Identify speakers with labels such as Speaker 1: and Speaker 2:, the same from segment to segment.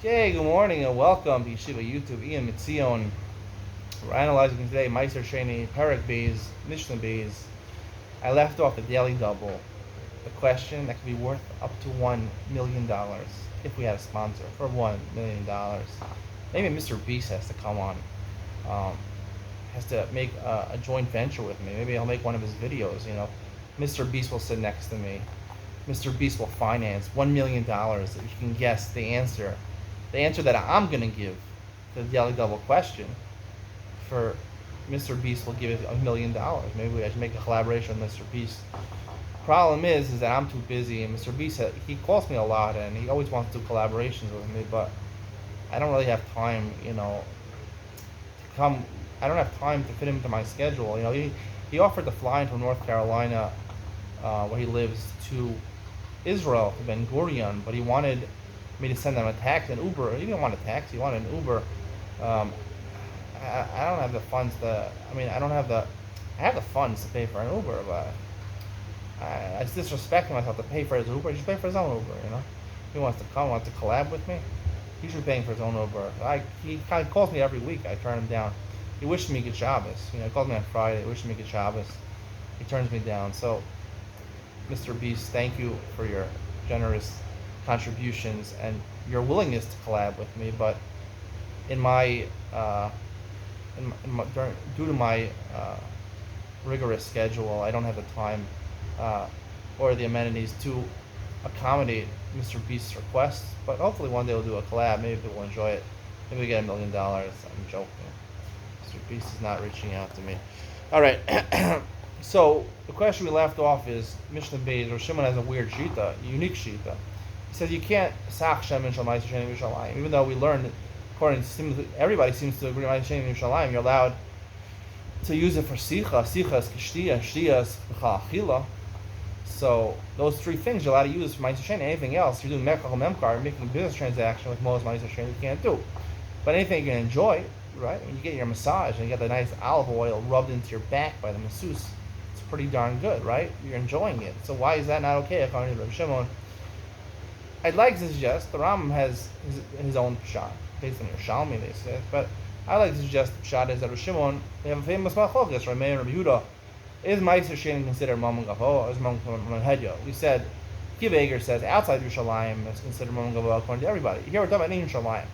Speaker 1: Okay, good morning and welcome to Yeshiva YouTube. Iyun. We're analyzing today Maaser Sheni, Perek Beis, Mishnah Beis. I left off the daily double, the question that could be worth up to $1 million if we had a sponsor for $1 million. Maybe Mr. Beast has to come on, has to make a joint venture with me. Maybe I'll make one of his videos. Mr. Beast will sit next to me. Mr. Beast will finance $1 million if you can guess the answer that I'm going to give to the daily double question. For Mr. Beast will give it $1 million. Maybe I should make a collaboration with Mr. Beast. Problem is that I'm too busy, and Mr. Beast he calls me a lot, and he always wants to do collaborations with me, but I don't really have time, to come. I don't have time to fit him into my schedule. He offered to fly in from North Carolina, where he lives, to Israel, to Ben Gurion, but he wanted me to send him a taxi, an Uber. He didn't want a taxi; he wanted an Uber. I don't have the funds to. I don't have the. I have the funds to pay for an Uber, but it's disrespecting myself to pay for his Uber. He should pay for his own Uber. He wants to come, wants to collab with me. He should be paying for his own Uber. He kind of calls me every week. I turn him down. He wished me good Shabbos. He called me on Friday. He wished me good Shabbos. He turns me down. So, Mr. Beast, thank you for your generous contributions and your willingness to collab with me. But due to my rigorous schedule, I don't have the time or the amenities to accommodate Mr. Beast's requests. But hopefully one day we'll do a collab. Maybe people will enjoy it. Maybe we get $1 million. I'm joking. Mr. Beast is not reaching out to me. All right. So the question we left off is Mishnah Beis. Rosh Shimon has a weird shita, a unique shita. He says you can't sach shem in Shalmai Sheni Yerushalayim, even though we learned, everybody seems to agree, Sheni Yerushalayim, you're allowed to use it for sicha. Sicha is kishtia, shtia is achila. So those three things you're allowed to use for Maaser Sheni. Anything else, you're doing mekach memkar, you're making a business transaction with most Maaser Sheni, you can't do. But anything you can enjoy, right? When you get your massage and you get the nice olive oil rubbed into your back by the masseuse, it's pretty darn good, right? You're enjoying it. So why is that not okay according to Rabbi Shimon? I'd like to suggest the Rambam has his own shot based on Yerushalmi, they say, but I like to suggest the shot is that Rabbi Shimon, they have a famous machlokas, right? Meir and Rabbi Yehuda. Is Maaser Sheni considered Mamon Gavo or is Mamon Hedya? We said, Kiv Eger says outside Yerushalayim is considered Mamon Gavo according to everybody. Here we're talking about in Yerushalayim.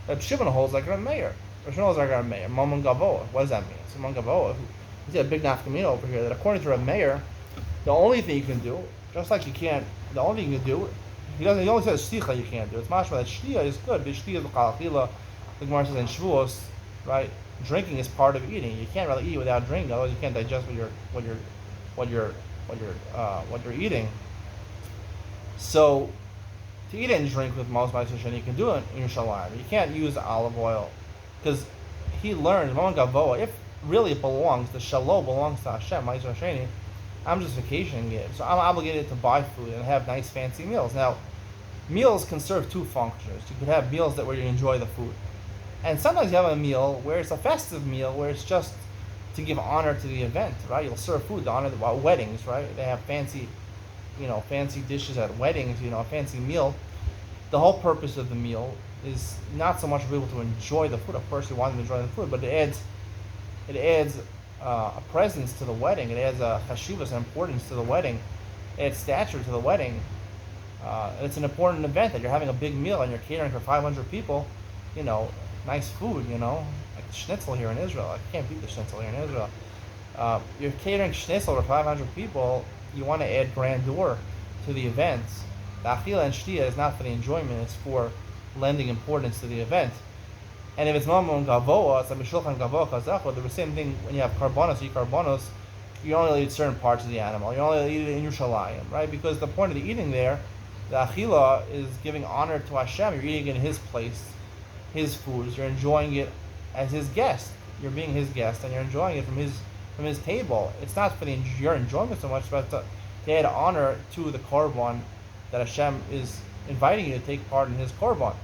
Speaker 1: Rabbi Shimon holds like Rabbi Meir. Rabbi Shimon holds like Rabbi Meir. Mamon Gavo. What does that mean? So Mamon Gavo. He's got a big nafkamina over here that according to Rabbi Meir, the only thing you can do, just like you can't, the only thing you can do, he only says shticha you can't do. It's mashma that shtia is good. But shtia is l'chalachila. The Gemara says in Shavuos, right? Drinking is part of eating. You can't really eat without drinking, otherwise you can't digest what you're eating. So to eat and drink with most Maaser Sheni, you can do it in Yerushalayim. You can't use olive oil because he learned Mamon Gavoa. If really it belongs, the shalom belongs to Hashem, Maaser Sheni, I'm just vacationing it. So I'm obligated to buy food and have nice fancy meals. Now, meals can serve two functions. You could have meals where you enjoy the food. And sometimes you have a meal where it's a festive meal, where it's just to give honor to the event, right? You'll serve food to honor the weddings, right? They have fancy dishes at weddings, a fancy meal. The whole purpose of the meal is not so much to be able to enjoy the food. Of course, you want to enjoy the food, but it adds a presence to the wedding. It adds a chashivas, an importance to the wedding. It adds stature to the wedding. It's an important event that you're having a big meal and you're catering for 500 people. Nice food. Like schnitzel here in Israel. I can't beat the schnitzel here in Israel. You're catering schnitzel for 500 people. You want to add grandeur to the events. The achila and shtia is not for the enjoyment. It's for lending importance to the event. And if it's mamon gavoa, it's a mishulchan gavoa kazacho. The same thing when you have karbonos, you eat karbonos, you only eat certain parts of the animal. You only eat it in Yerushalayim, right? Because the point of the eating there, the achila is giving honor to Hashem. You're eating in His place, His foods. You're enjoying it as His guest. You're being His guest, and you're enjoying it from His table. It's not for your enjoyment so much, but to add honor to the korban that Hashem is inviting you to take part in His korban.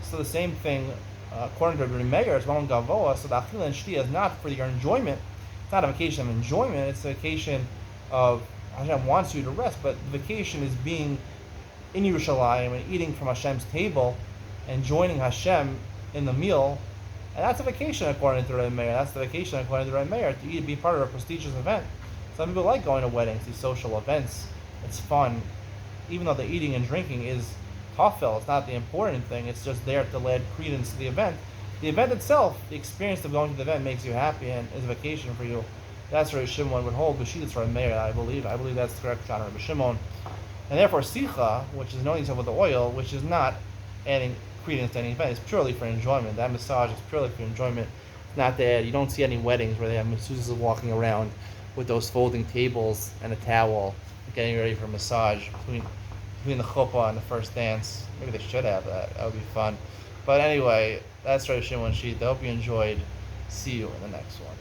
Speaker 1: So the same thing. According to Rabbi Meir, it's Mamon Gavoa, so the Achila and Shtia is not for your enjoyment. It's not a vacation of enjoyment, it's a vacation of Hashem wants you to rest, but the vacation is being in Yerushalayim and eating from Hashem's table and joining Hashem in the meal. And that's a vacation according to Rabbi Meir. That's the vacation according to Rabbi Meir, to eat, be part of a prestigious event. Some people like going to weddings, these social events. It's fun. Even though the eating and drinking is tafel, it's not the important thing. It's just there to add credence to the event. The event itself, the experience of going to the event makes you happy and is a vacation for you. That's Rabbi Shimon would hold. B'shittas Rabbi Meir, I believe. I believe that's the correct John Rabbi Shimon. And therefore, sicha, which is anointing yourself with the oil, which is not adding credence to any event, it's purely for enjoyment. That massage is purely for enjoyment. It's not to add. You don't see any weddings where they have masseuses walking around with those folding tables and a towel, getting ready for a massage between the chuppah and the first dance. Maybe they should have that. That would be fun. But anyway, that's Rabbi Shimon Shita. I hope you enjoyed. See you in the next one.